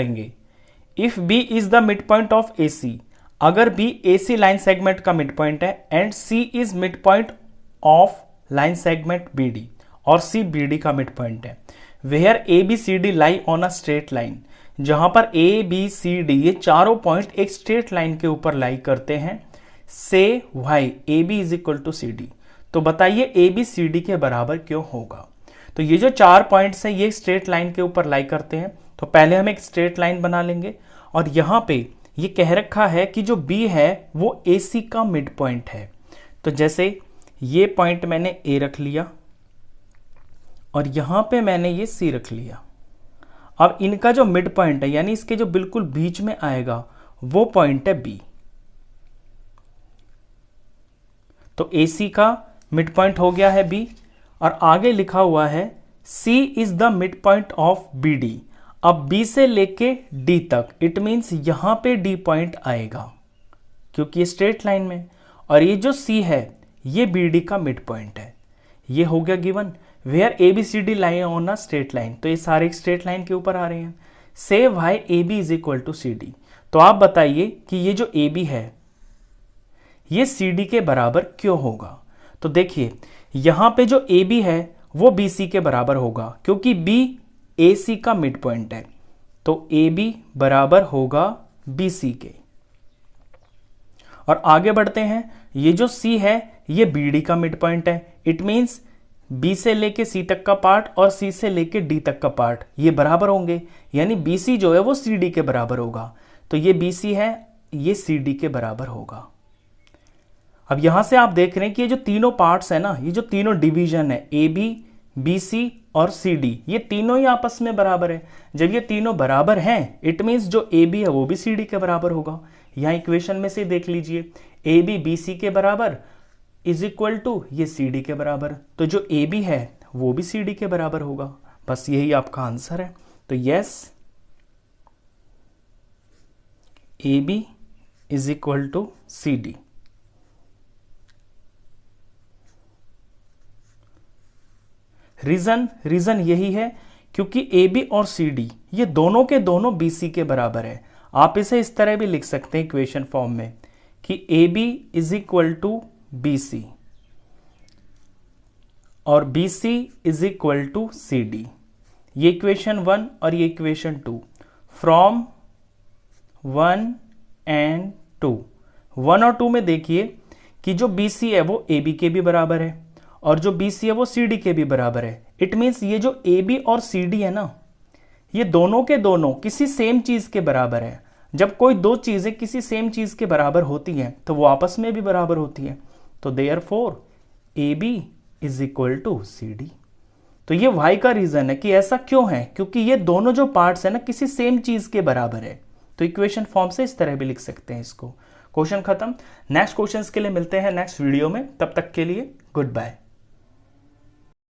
करेंगे। If B is the mid point of A C, अगर B A C line segment का mid point है and C is mid point of line segment B D, और C B D का mid point है, where A B C D lie on a straight line, जहां पर ए B C D ये चारों point एक straight line के ऊपर लाई करते हैं, say why A B is equal to C D. तो बताइए ए बी सी डी के बराबर क्यों होगा। तो ये जो चार पॉइंट्स हैं ये स्ट्रेट लाइन के ऊपर लाई करते हैं, तो पहले हम एक स्ट्रेट लाइन बना लेंगे और यहां पे ये कह रखा है कि जो बी है वो ए सी का मिड पॉइंट है। तो जैसे ये पॉइंट मैंने ए रख लिया और यहां पे मैंने ये सी रख लिया। अब इनका जो मिड पॉइंट है यानी इसके जो बिल्कुल बीच में आएगा वो पॉइंट है बी। तो ए सी का मिड पॉइंट हो गया है बी, और आगे लिखा हुआ है C is the mid point of B D. अब B से लेके D तक, इट मीन्स यहां पे D पॉइंट आएगा क्योंकि ये स्ट्रेट लाइन में, और ये जो C है ये BD का मिड पॉइंट है। ये हो गया given, where ABCD lie on a straight line, तो ये सारे एक स्ट्रेट लाइन के ऊपर आ रहे हैं। Say why AB is equal to CD। तो आप बताइए कि ये जो AB है ये CD के बराबर क्यों होगा। तो देखिए यहां पे जो AB है वो BC के बराबर होगा क्योंकि B AC का मिड पॉइंट है, तो AB बराबर होगा BC के। और आगे बढ़ते हैं, ये जो C है ये BD का मिड पॉइंट है, इट मींस B से लेके C तक का पार्ट और C से लेके D तक का पार्ट ये बराबर होंगे, यानी BC जो है वो CD के बराबर होगा। तो ये BC है ये CD के बराबर होगा। अब यहां से आप देख रहे हैं कि ये जो तीनों पार्ट्स है ना, ये जो तीनों डिवीजन है AB, BC और CD, ये तीनों ही आपस में बराबर है। जब ये तीनों बराबर हैं इट मींस जो AB है वो भी CD के बराबर होगा। यहां इक्वेशन में से देख लीजिए, AB BC के बराबर इज इक्वल टू ये CD के बराबर, तो जो AB है वो भी CD के बराबर होगा। बस यही आपका आंसर है। तो yes, AB is equal to CD। Reason यही है क्योंकि AB और CD ये दोनों के दोनों BC के बराबर है। आप इसे इस तरह भी लिख सकते हैं इक्वेशन फॉर्म में कि AB is equal to BC और BC is equal to CD। ये इक्वेशन 1 और ये इक्वेशन 2, फ्रॉम 1 एंड 2। 1 और 2 में देखिए कि जो BC है वो AB के भी बराबर है और जो BC है वो CD के भी बराबर है। इट मीन्स ये जो AB और CD है ना, ये दोनों के दोनों किसी सेम चीज के बराबर है। जब कोई दो चीजें किसी सेम चीज के बराबर होती हैं तो वो आपस में भी बराबर होती हैं। तो therefore AB is equal to CD। तो ये वाई का रीजन है कि ऐसा क्यों है, क्योंकि ये दोनों जो पार्ट्स है ना किसी सेम चीज के बराबर है। तो इक्वेशन फॉर्म से इस तरह भी लिख सकते हैं इसको। क्वेश्चन खत्म। नेक्स्ट क्वेश्चंस के लिए मिलते हैं नेक्स्ट वीडियो में, तब तक के लिए गुड बाय।